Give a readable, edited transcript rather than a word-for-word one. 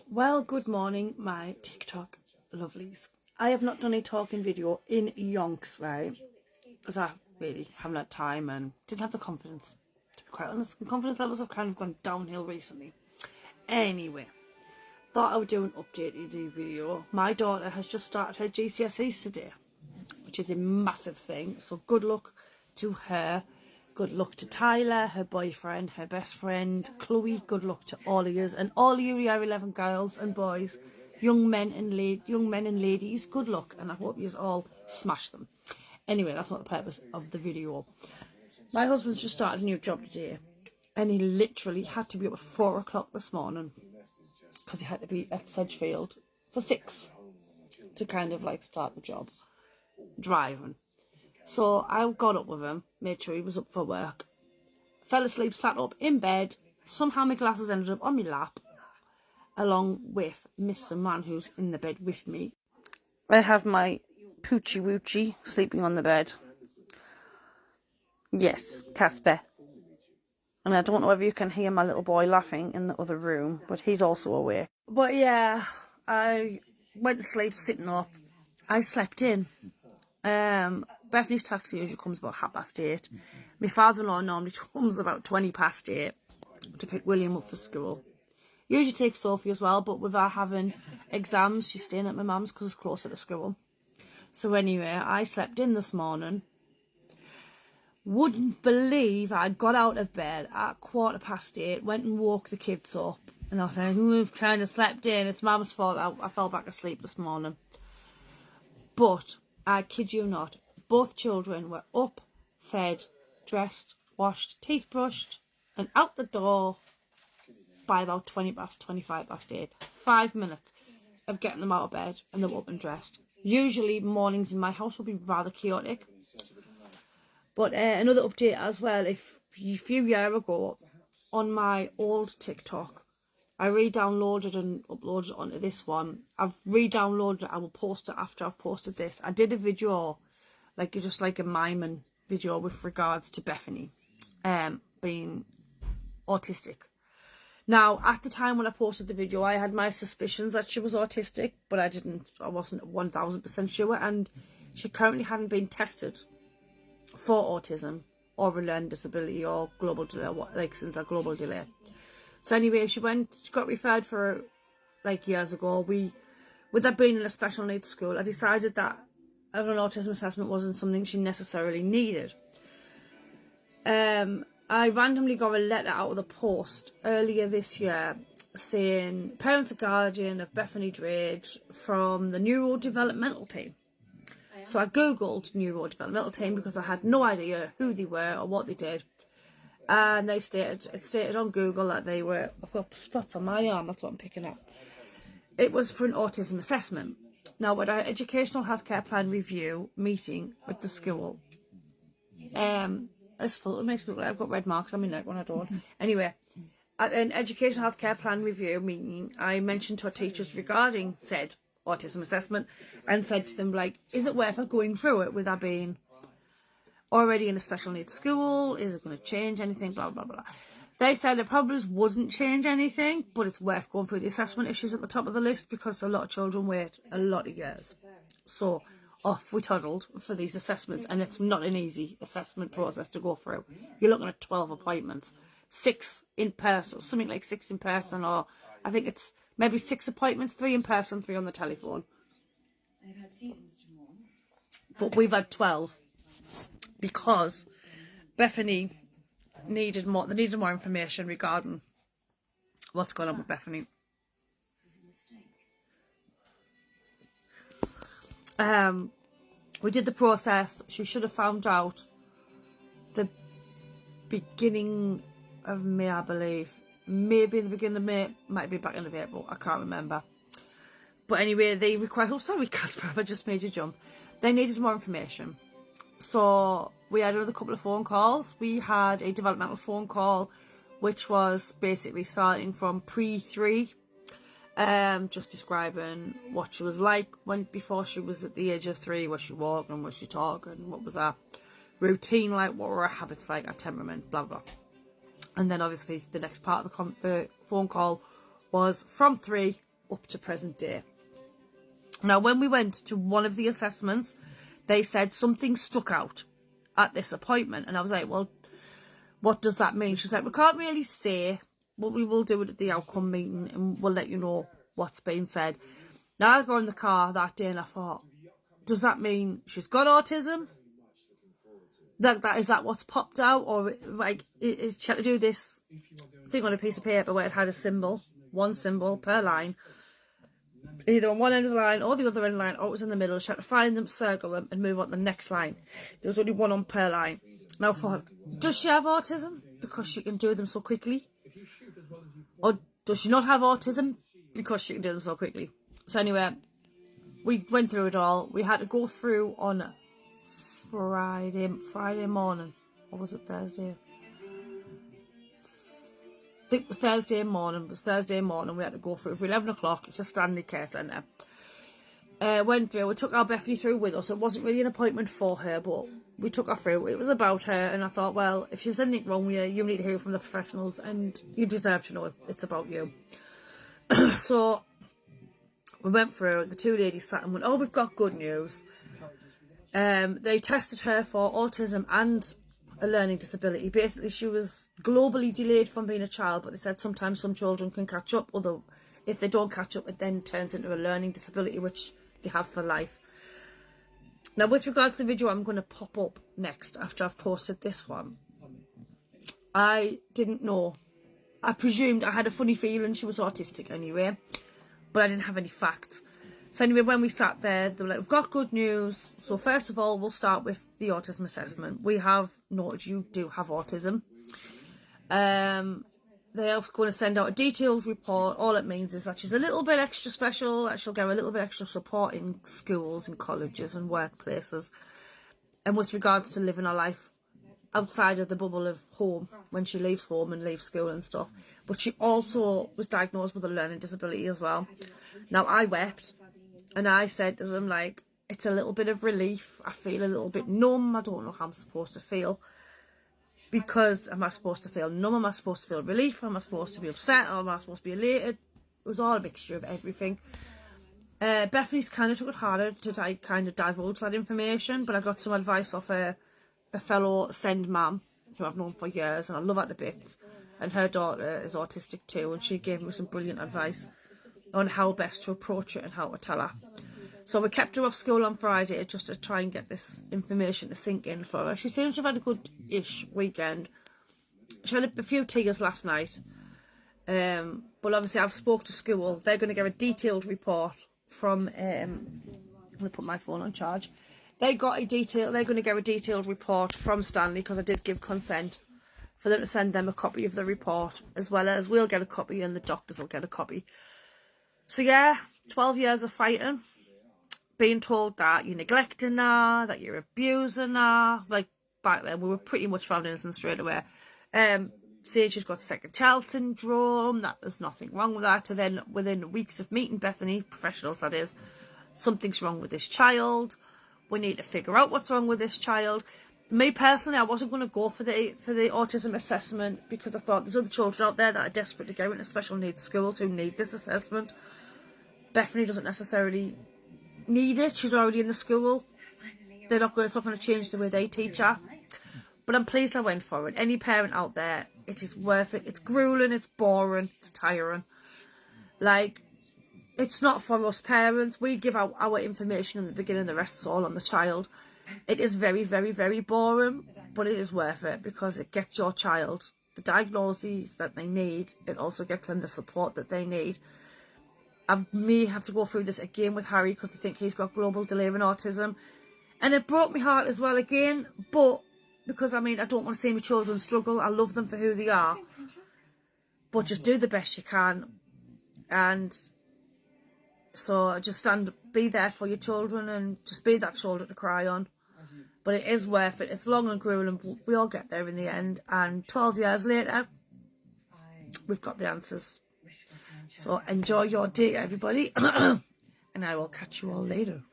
Well, good morning, my TikTok lovelies. I have not done a talking video in yonks, right? Because I really haven't had time and didn't have the confidence. To be quite honest, the confidence levels have kind of gone downhill recently. Anyway, thought I would do an updated video. My daughter has just started her GCSEs today, which is a massive thing. So good luck to her. Good luck to Tyler, her boyfriend, her best friend, Chloe. Good luck to all of you and all you Year 11 girls and boys, young men and ladies. Good luck, and I hope you all smash them. Anyway, that's not the purpose of the video. My husband's just started a new job today, and he literally had to be up at 4 o'clock this morning because he had to be at Sedgefield for 6 to kind of like start the job driving. So I got up with him, made sure he was up for work, fell asleep, sat up in bed. Somehow my glasses ended up on my lap, along with Mr. Man who's in the bed with me. I have my Poochie Woochie sleeping on the bed. Yes, Casper. And I don't know if you can hear my little boy laughing in the other room, but he's also awake. But yeah, I went to sleep sitting up. I slept in. Bethanys taxi usually comes about 8:30. My father-in-law normally comes about 8:20 to pick William up for school. Usually takes Sophie as well, but with her having exams, she's staying at my mum's because it's closer to school. So anyway, I slept in this morning. Wouldn't believe I got out of bed at 8:15, went and woke the kids up. And I was like, we've kind of slept in. It's Mum's fault. I fell back asleep this morning. But I kid you not, both children were up, fed, dressed, washed, teeth brushed, and out the door by about 25:8. 5 minutes of getting them out of bed and they were up and dressed. Usually mornings in my house will be rather chaotic. But another update as well, a few years ago on my old TikTok, I re-downloaded and uploaded it onto this one. I've re-downloaded it. I will post it after I've posted this. I did a video, just like a miming video with regards to Bethany being autistic. Now, at the time when I posted the video, I had my suspicions that she was autistic, but I wasn't 1000% sure, and she currently hadn't been tested for autism or a learning disability or global delay, since a global delay. So anyway, she got referred for years ago. With her being in a special needs school, I decided that an autism assessment wasn't something she necessarily needed. I randomly got a letter out of the post earlier this year saying parents and guardian of Bethany Drake from the neurodevelopmental team. So I googled neurodevelopmental team because I had no idea who they were or what they did. And it stated on Google that they were, I've got spots on my arm, that's what I'm picking up. It was for an autism assessment. Now, with our educational healthcare plan review meeting with the school, it's full, it makes me look like I've got red marks on my neck when I don't. Anyway, at an educational healthcare plan review meeting, I mentioned to our teachers regarding said autism assessment and said to them, is it worth her going through it with her being already in a special needs school? Is it going to change anything? Blah, blah, blah. They said it probably wouldn't change anything, but it's worth going through the assessment if she's at the top of the list because a lot of children wait a lot of years. So off we toddled for these assessments, and it's not an easy assessment process to go through. You're looking at 12 appointments, 6 in person, something like 6 in person, or I think it's maybe 6 appointments, 3 in person, 3 on the telephone. But we've had 12. Because Bethany needed more information regarding what's going on with Bethany. We did the process. She should have found out the beginning of May, I believe. Maybe the beginning of May, might be back end of April, I can't remember. But anyway, they required, oh sorry Casper, I just made you jump. They needed more information. So we had another couple of phone calls. We had a developmental phone call, which was basically starting from pre-3, just describing what she was like before she was at the age of 3. Was she walking? Was she talking? What was her routine like? What were her habits like? Her temperament? Blah blah. And then obviously the next part of the phone call was from 3 up to present day. Now, when we went to one of the assessments, they said something stuck out at this appointment. And I was like, well, what does that mean? She's like, we can't really say, but we will do it at the outcome meeting and we'll let you know what's been said. Now, I got in the car that day and I thought, does that mean she's got autism? Is that what's popped out? Or like, is she had to do this thing on a piece of paper where it had a symbol, one symbol per line, either on one end of the line or the other end of the line, or it was in the middle. She had to find them, circle them, and move on to the next line. There was only one on per line. Now I thought, does she have autism because she can do them so quickly? Or does she not have autism because she can do them so quickly? So anyway, we went through it all. We had to go through on Friday morning. Or was it Thursday? I think it was Thursday morning. We had to go through for 11 o'clock. It's a Stanley Care Centre. Went through. We took our Bethany through with us. It wasn't really an appointment for her, but we took her through. It was about her, and I thought, well, if there's anything wrong with you, you need to hear from the professionals, and you deserve to know if it's about you. So we went through. The 2 ladies sat and went, oh, we've got good news. They tested her for autism and a learning disability. Basically, she was globally delayed from being a child, but they said sometimes some children can catch up, although if they don't catch up, it then turns into a learning disability, which they have for life. Now, with regards to the video I'm going to pop up next after I've posted this one, I didn't know. I presumed, I had a funny feeling she was autistic anyway, but I didn't have any facts. So anyway, when we sat there, they were like, we've got good news. So first of all, we'll start with the autism assessment. We have noted you do have autism. They're going to send out a detailed report. All it means is that she's a little bit extra special, that she'll get a little bit extra support in schools and colleges and workplaces. And with regards to living her life outside of the bubble of home, when she leaves home and leaves school and stuff. But she also was diagnosed with a learning disability as well. Now, I wept and I said to them, like, it's a little bit of relief. I feel a little bit numb. I don't know how I'm supposed to feel. Because am I supposed to feel numb? Am I supposed to feel relief? Am I supposed to be upset? Or am I supposed to be elated? It was all a mixture of everything. Bethanys kind of took it harder to kind of divulge that information, but I got some advice off a fellow send mum who I've known for years and I love her to bits, and her daughter is autistic too, and she gave me some brilliant advice on how best to approach it and how to tell her. So we kept her off school on Friday just to try and get this information to sink in for her. She seems to have had a good-ish weekend. She had a few tears last night. But obviously I've spoke to school. They're going to get a detailed report from... I'm going to put my phone on charge. They're going to get a detailed report from Stanley, because I did give consent for them to send them a copy of the report, as well as we'll get a copy and the doctors will get a copy. So yeah, 12 years of fighting. Being told that you're neglecting her, that you're abusing her. Like, back then, we were pretty much found innocent straight away. Saying she's got second child syndrome, that there's nothing wrong with that. And then, within weeks of meeting Bethany, professionals that is, something's wrong with this child. We need to figure out what's wrong with this child. Me, personally, I wasn't going to go for the autism assessment, because I thought there's other children out there that are desperate to go into special needs schools who need this assessment. Bethany doesn't necessarily need it. She's already in the school. They're not going to change the way they teach her. But I'm pleased I went for it. Any parent out there, it is worth it. It's grueling, it's boring, it's tiring. Like, it's not for us parents. We give out our information in the beginning, the rest is all on the child. It is very, very, very boring, but it is worth it, because it gets your child the diagnoses that they need. It also gets them the support that they need. I may have to go through this again with Harry, because I think he's got global delay in autism. And it broke my heart as well again, but because, I mean, I don't want to see my children struggle. I love them for who they are. But just do the best you can. And so just be there for your children and just be that shoulder to cry on. But it is worth it. It's long and grueling, but we all get there in the end. And 12 years later, we've got the answers. So enjoy your day, everybody, and I will catch you all later.